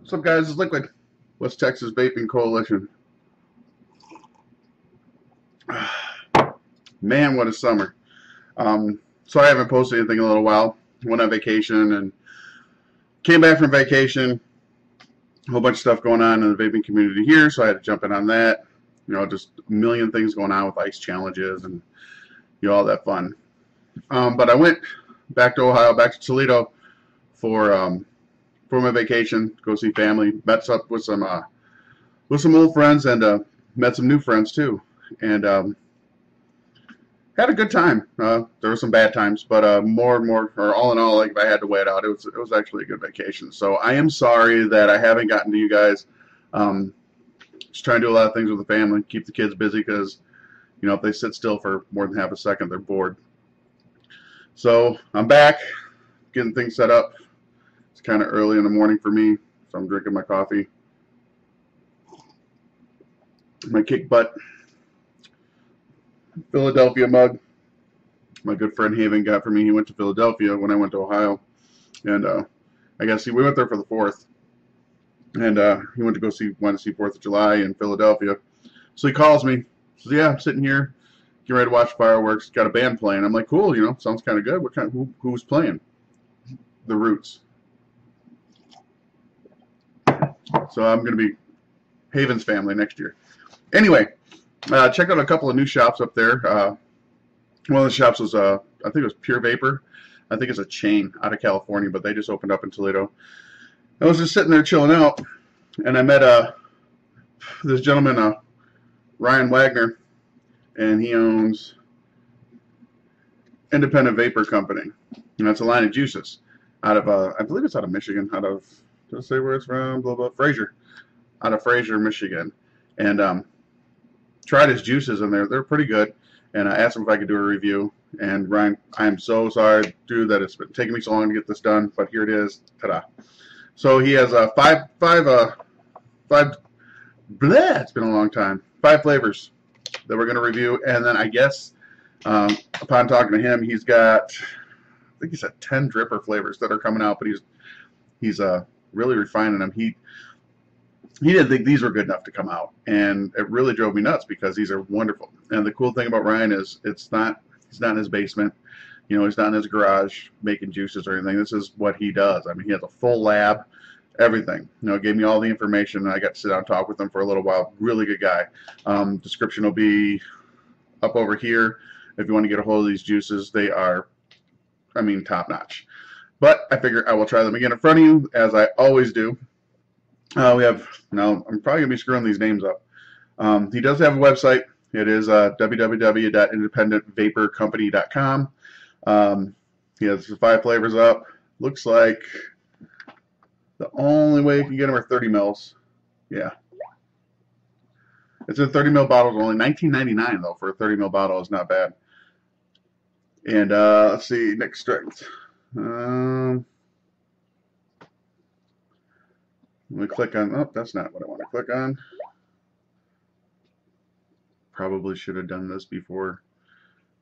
What's up, guys? It's Liquid, West Texas Vaping Coalition. Man, what a summer. So I haven't posted anything in a little while. Went on vacation and came back from vacation. A whole bunch of stuff going on in the vaping community here, so I had to jump in on that. You know, just a million things going on with ice challenges and all that fun. But I went back to Ohio, back to Toledo for my vacation, go see family, met up with some old friends, and met some new friends too, and had a good time. There were some bad times, but all in all, like if I had to weigh it out, it was actually a good vacation. So I am sorry that I haven't gotten to you guys. Just trying to do a lot of things with the family, keep the kids busy, because if they sit still for more than half a second, they're bored. So I'm back, getting things set up. It's kind of early in the morning for me, so I'm drinking my coffee. My kick butt Philadelphia mug my good friend Haven got for me. He went to Philadelphia when I went to Ohio, and I guess we went there for the 4th, and he wanted to see 4th of July in Philadelphia. So he calls me, says, "Yeah, I'm sitting here, getting ready to watch fireworks. Got a band playing." I'm like, "Cool, sounds kind of good. What kind? Who's playing?" The Roots. So I'm going to be Haven's family next year. Anyway, checked out a couple of new shops up there. One of the shops was, I think it was Pure Vapor. I think it's a chain out of California, but they just opened up in Toledo. I was just sitting there chilling out, and I met this gentleman, Ryan Wagner, and he owns Independent Vapor Company. And that's a line of juices out of, I believe it's out of Michigan, does it say where it's from? Blah, blah, Fraser. Out of Fraser, Michigan. And tried his juices, and they're pretty good. And I asked him if I could do a review. And Ryan, I'm so sorry, dude, that it's been taking me so long to get this done, but here it is. Ta-da. So he has five, it's been a long time, 5 flavors that we're going to review. And then I guess upon talking to him, he's got, I think he said 10 dripper flavors that are coming out, but he's really refining them. He didn't think these were good enough to come out, and it really drove me nuts because these are wonderful. And the cool thing about Ryan is he's not in his basement, he's not in his garage making juices or anything. This is what he does. I mean, he has a full lab, everything. Gave me all the information, and I got to sit down and talk with him for a little while. Really good guy. Description will be up over here if you want to get a hold of these juices. They are, I mean, top notch. But I figure I will try them again in front of you, as I always do. I'm probably going to be screwing these names up. He does have a website. It is www.independentvaporcompany.com. He has 5 flavors up. Looks like the only way you can get them are 30 mils. Yeah. It's in 30 ml bottles only. $19.99 though for a 30 ml bottle is not bad. And let's see, next strength. Let me click on, oh, that's not what I want to click on. Probably should have done this before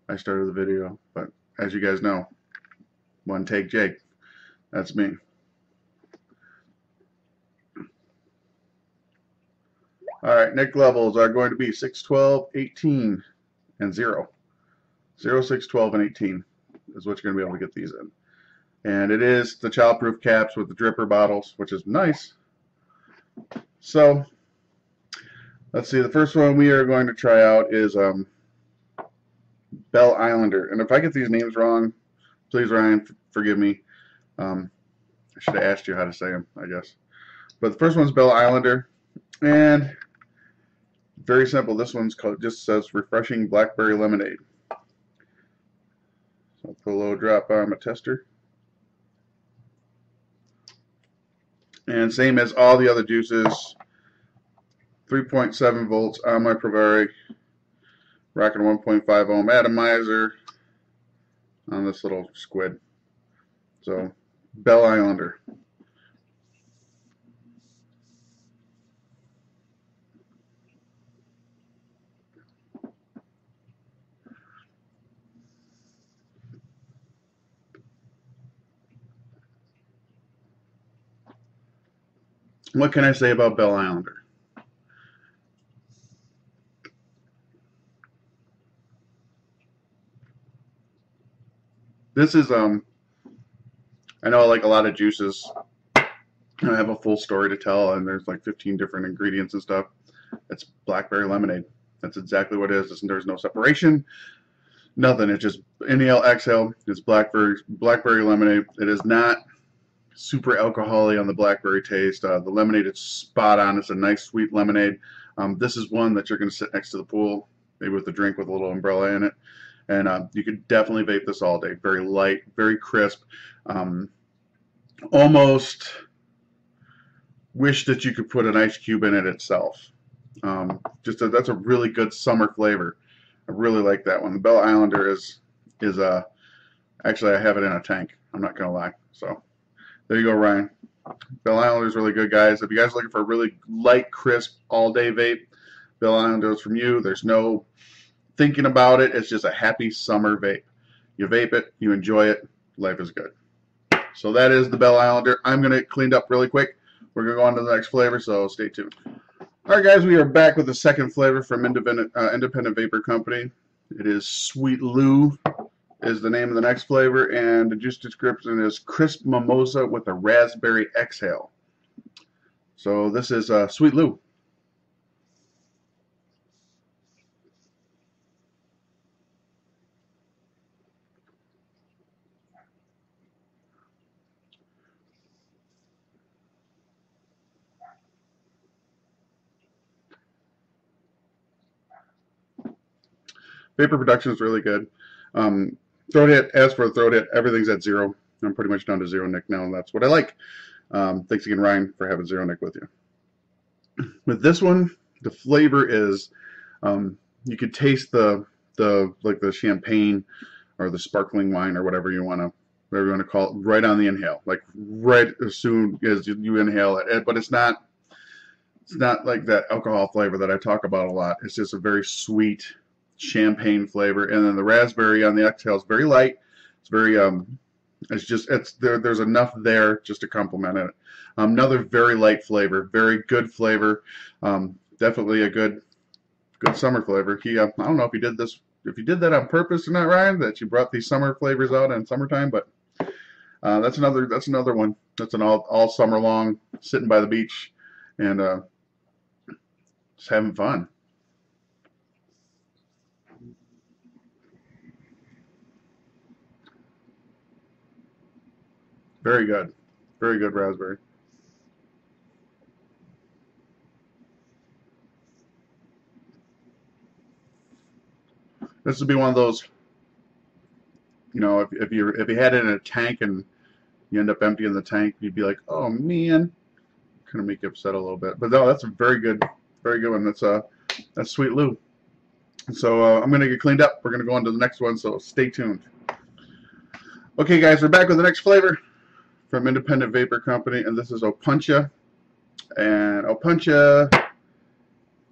I started the video, but as you guys know, one take Jake, that's me. Alright, Nick levels are going to be 6, 12, 18, and 0. 0, 6, 12, and 18 is what you're going to be able to get these in. And it is the childproof caps with the dripper bottles, which is nice. So, let's see. The first one we are going to try out is Bell Islander. And if I get these names wrong, please, Ryan, forgive me. I should have asked you how to say them, I guess. But the first one's Bell Islander. And very simple. This one's called, just says Refreshing Blackberry Lemonade. So I'll put a little drop on my tester. And same as all the other juices, 3.7 volts on my Provari, rocking 1.5 ohm atomizer on this little squid. So, Bell Islander. What can I say about Bell Islander? This is I know like a lot of juices I have a full story to tell, and there's like 15 different ingredients and stuff. It's blackberry lemonade. That's exactly what it is. There's no separation, nothing. It's just inhale, exhale. It's blackberry lemonade. It is not super alcoholic on the blackberry taste. The lemonade is spot on. It's a nice sweet lemonade. This is one that you're going to sit next to the pool, maybe with a drink with a little umbrella in it, and you could definitely vape this all day. Very light, very crisp. Almost wish that you could put an ice cube in it itself. That's a really good summer flavor. I really like that one. The Bell Islander is actually I have it in a tank. I'm not gonna lie. So there you go, Ryan. Bell Islander is really good, guys. If you guys are looking for a really light, crisp, all-day vape, Bell Islander is from you. There's no thinking about it. It's just a happy summer vape. You vape it, you enjoy it. Life is good. So that is the Bell Islander. I'm gonna get it cleaned up really quick. We're going to go on to the next flavor, so stay tuned. All right, guys, we are back with the second flavor from Independent Vapor Company. It is Sweet Lou is the name of the next flavor, and the juice description is Crisp Mimosa with a Raspberry Exhale. So this is Sweet Lou. Vapor production is really good. Throat hit, as for a throat hit, everything's at 0. I'm pretty much down to 0 Nick now, and that's what I like. Thanks again, Ryan, for having 0 Nick with you. With this one, the flavor is, you could taste the champagne or the sparkling wine or whatever you want to call it, right on the inhale, like right as soon as you inhale it. But it's not like that alcohol flavor that I talk about a lot. It's just a very sweet champagne flavor, and then the raspberry on the exhale is very light. It's very there's enough there just to complement it. Another very light flavor, very good flavor. Definitely a good summer flavor. I don't know if you did that on purpose or not, Ryan, that you brought these summer flavors out in summertime, but that's another one. That's an all summer long, sitting by the beach and just having fun. Very good. Very good raspberry. This would be one of those, if you had it in a tank and you end up emptying the tank, you'd be like, oh man, kind of make you upset a little bit. But no, that's a very good one. That's Sweet Lou. So I'm gonna get cleaned up. We're gonna go on to the next one. So stay tuned. Okay, guys, we're back with the next flavor from Independent Vapor Company, and this is Opuntia. And Opuntia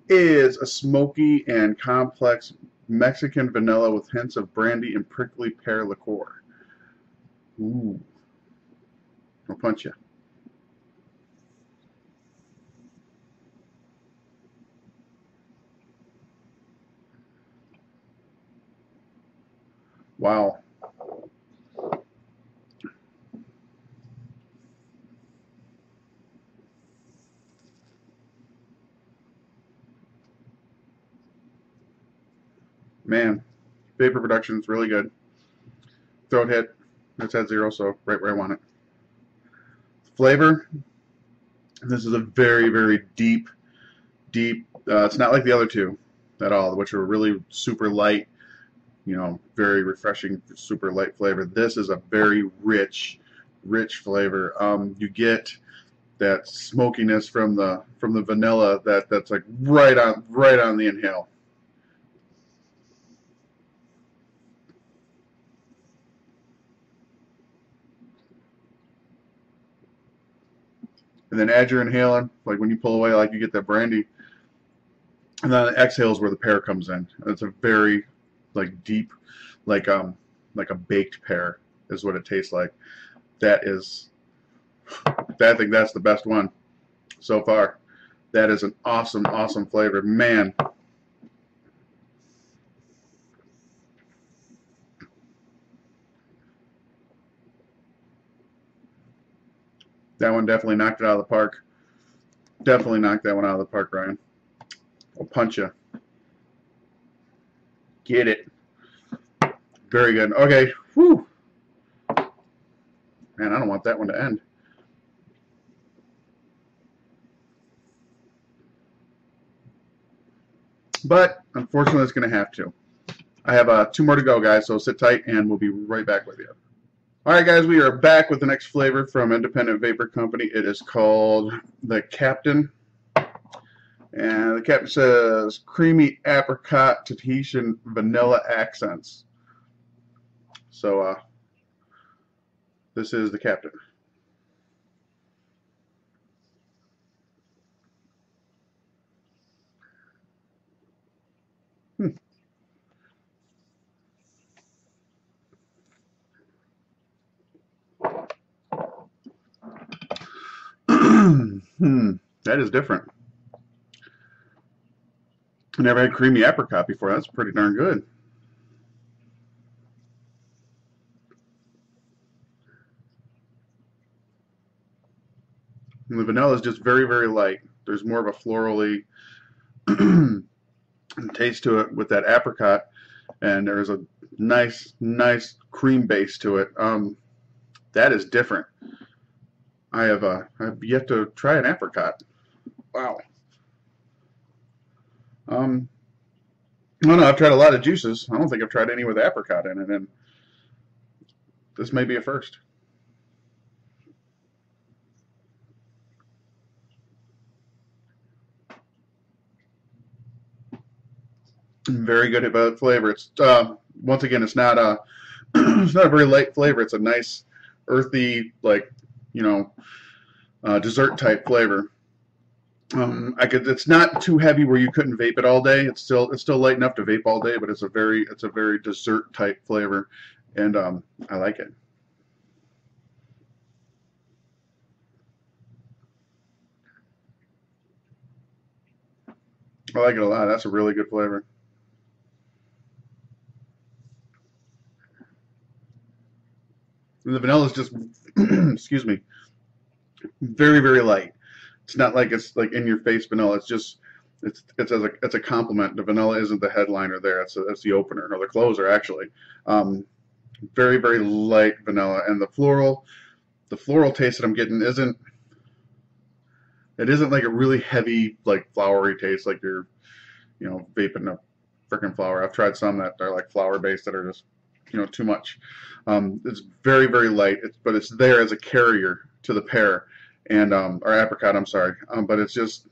is a smoky and complex Mexican vanilla with hints of brandy and prickly pear liqueur. Ooh. Opuntia. Wow. Man, vapor production is really good. Throat hit, it's at 0, so right where I want it. Flavor, this is a very, very deep. It's not like the other two at all, which are really super light, very refreshing, super light flavor. This is a very rich flavor. You get that smokiness from the vanilla that's like right on the inhale. And then as you're inhaling, like when you pull away, like you get that brandy, and then the exhale is where the pear comes in. It's a very deep, like a baked pear is what it tastes like. I think that's the best one. so far. That is an awesome, awesome flavor. Man. That one definitely knocked it out of the park. Definitely knocked that one out of the park, Ryan. I'll punch you. Get it. Very good. Okay. Whew. Man, I don't want that one to end. But, unfortunately, it's going to have to. I have 2 more to go, guys, so sit tight, and we'll be right back with you. All right, guys, we are back with the next flavor from Independent Vapor Company. It is called the Captain. And the Captain says, creamy apricot Tahitian vanilla accents. So, this is the Captain. That is different. I never had creamy apricot before. That's pretty darn good. And the vanilla is just very, very light. There's more of a florally taste to it with that apricot, and there's a nice, nice cream base to it. That is different. I've yet to try an apricot. Wow. I don't know. I've tried a lot of juices. I don't think I've tried any with apricot in it, and this may be a first. Very good about flavor. It's once again, it's not a it's not a very light flavor. It's a nice, earthy, like, you know, dessert type flavor. It's not too heavy where you couldn't vape it all day. It's still light enough to vape all day, but it's a very dessert type flavor, and I like it. I like it a lot. That's a really good flavor. And the vanilla is just, excuse me, very, very light. It's not like it's like in your face vanilla. It's just it's a compliment. The vanilla isn't the headliner there. It's the opener or the closer actually. Very, very light vanilla, and the floral taste that I'm getting isn't like a really heavy, like, flowery taste, like you're, you know, vaping a freaking flower. I've tried some that are like flower based that are just, you know, too much. It's very, very light, but it's there as a carrier to the pear and or apricot. I'm sorry, but it's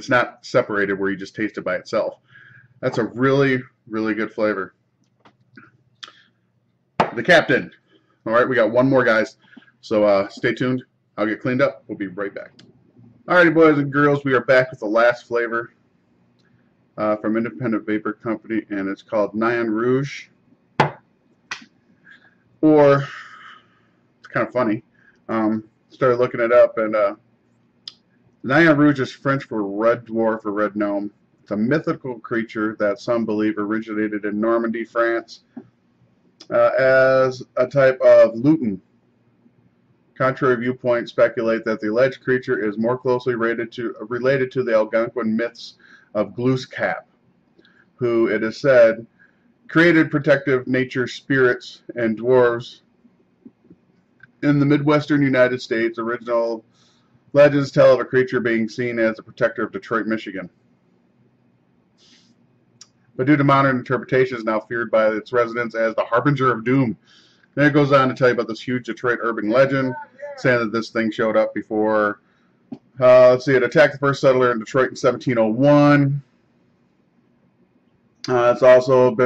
not separated where you just taste it by itself. That's a really, really good flavor. The Captain. All right, we got one more, guys. So stay tuned. I'll get cleaned up. We'll be right back. Alrighty, boys and girls, we are back with the last flavor from Independent Vapor Company, and it's called Nyan Rouge. Or, it's kind of funny, started looking it up, and Nyan Rouge is French for red dwarf or red gnome. It's a mythical creature that some believe originated in Normandy, France, as a type of lutin. Contrary viewpoints speculate that the alleged creature is more closely related to the Algonquin myths of Glooskap, who, it is said, created protective nature spirits and dwarves in the Midwestern United States. Original legends tell of a creature being seen as a protector of Detroit, Michigan, but due to modern interpretations, now feared by its residents as the harbinger of doom. Then it goes on to tell you about this huge Detroit urban legend, saying that this thing showed up before, let's see, it attacked the first settler in Detroit in 1701. It's also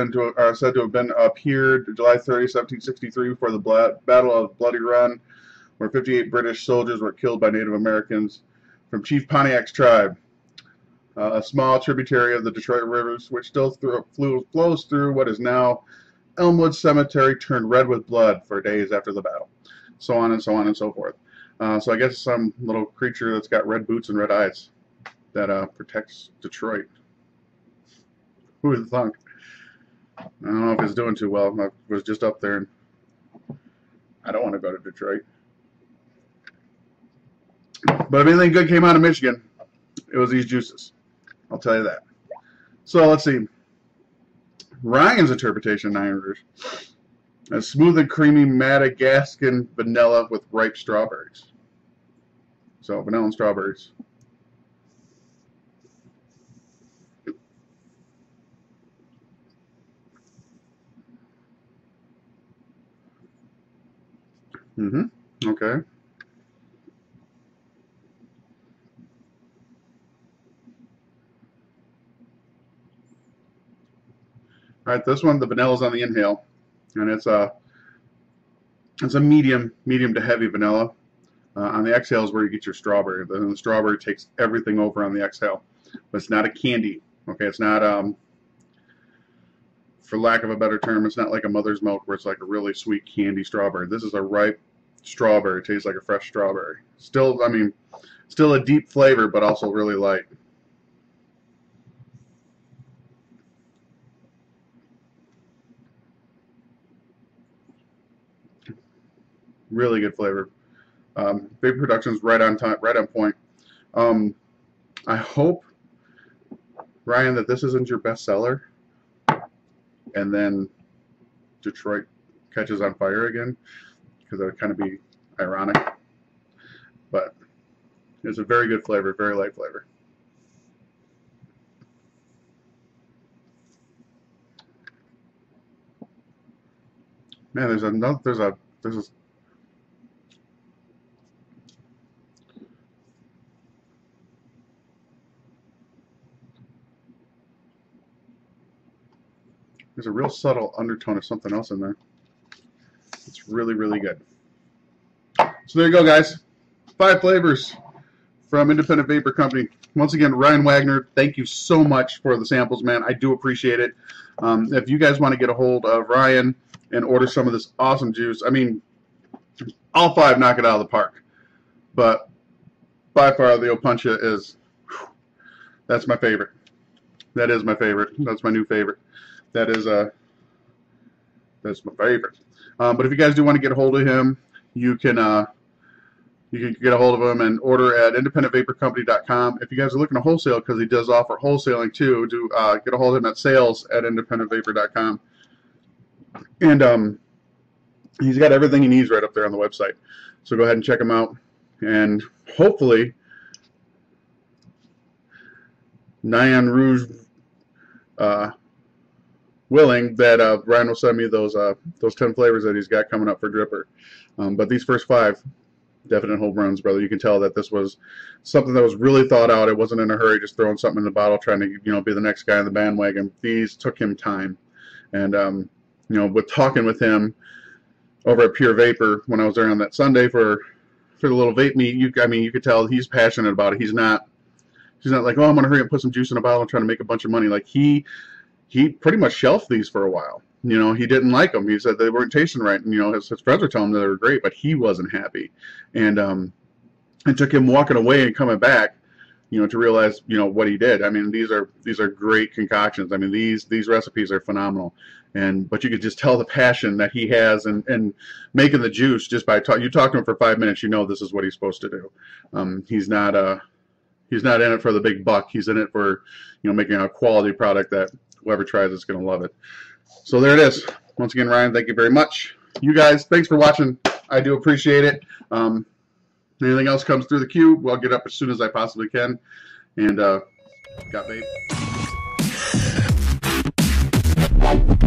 said to have been appeared July 30, 1763, before the Battle of Bloody Run, where 58 British soldiers were killed by Native Americans from Chief Pontiac's tribe. A small tributary of the Detroit rivers, which still flows through what is now Elmwood Cemetery, turned red with blood for days after the battle. So on and so on and so forth. So I guess some little creature that's got red boots and red eyes that protects Detroit. Who would have thunk? I don't know if he's doing too well. I was just up there, and I don't want to go to Detroit. But if anything good came out of Michigan, it was these juices. I'll tell you that. So let's see. Ryan's interpretation of 9 rooters. A smooth and creamy Madagascan vanilla with ripe strawberries. So vanilla and strawberries. Okay. All right, this one, the vanilla's on the inhale, and it's a medium to heavy vanilla. On the exhale is where you get your strawberry. The strawberry takes everything over on the exhale, but it's not a candy. Okay, it's not for lack of a better term, it's not like a mother's milk where it's like a really sweet candy strawberry. This is a ripe strawberry. It tastes like a fresh strawberry. Still, I mean, still a deep flavor, but also really light. Really good flavor. Vapor Production's right on time, right on point. I hope, Ryan, that this isn't your best seller, and then Detroit catches on fire again, because that would kind of be ironic. But it's a very good flavor, very light flavor. Man, there's a real subtle undertone of something else in there. It's really, really good. So there you go, guys. 5 flavors from Independent Vapor Company. Once again, Ryan Wagner, thank you so much for the samples, man. I do appreciate it. If you guys want to get a hold of Ryan and order some of this awesome juice, I mean, all 5 knock it out of the park. But by far, the Opuntia is, that's my favorite. That is my favorite. That's my new favorite. That's my favorite. But if you guys do want to get a hold of him, you can get a hold of him and order at independentvaporcompany.com. If you guys are looking to wholesale, because he does offer wholesaling too, do get a hold of him at sales@independentvapor.com. And he's got everything he needs right up there on the website. So go ahead and check him out. And hopefully, Nyan Rouge willing that Ryan will send me those 10 flavors that he's got coming up for Dripper. But these first 5, definite home runs, brother. You can tell that this was something that was really thought out. It wasn't in a hurry, just throwing something in the bottle, trying to be the next guy on the bandwagon. These took him time, and with talking with him over at Pure Vapor when I was there on that Sunday for the little vape meet, you could tell he's passionate about it. He's not like, oh, I'm gonna hurry and put some juice in a bottle and try to make a bunch of money. Like he pretty much shelved these for a while. He didn't like them. He said they weren't tasting right. And, his friends were telling him that they were great, but he wasn't happy. And it took him walking away and coming back, to realize, what he did. I mean, these are great concoctions. I mean, these recipes are phenomenal. But you could just tell the passion that he has in making the juice just by you talk to him for 5 minutes. This is what he's supposed to do. He's not in it for the big buck. He's in it for, making a quality product that whoever tries is going to love it. So there it is. Once again, Ryan, thank you very much. You guys, thanks for watching. I do appreciate it. Anything else comes through the queue, I'll get up as soon as I possibly can. And got vape.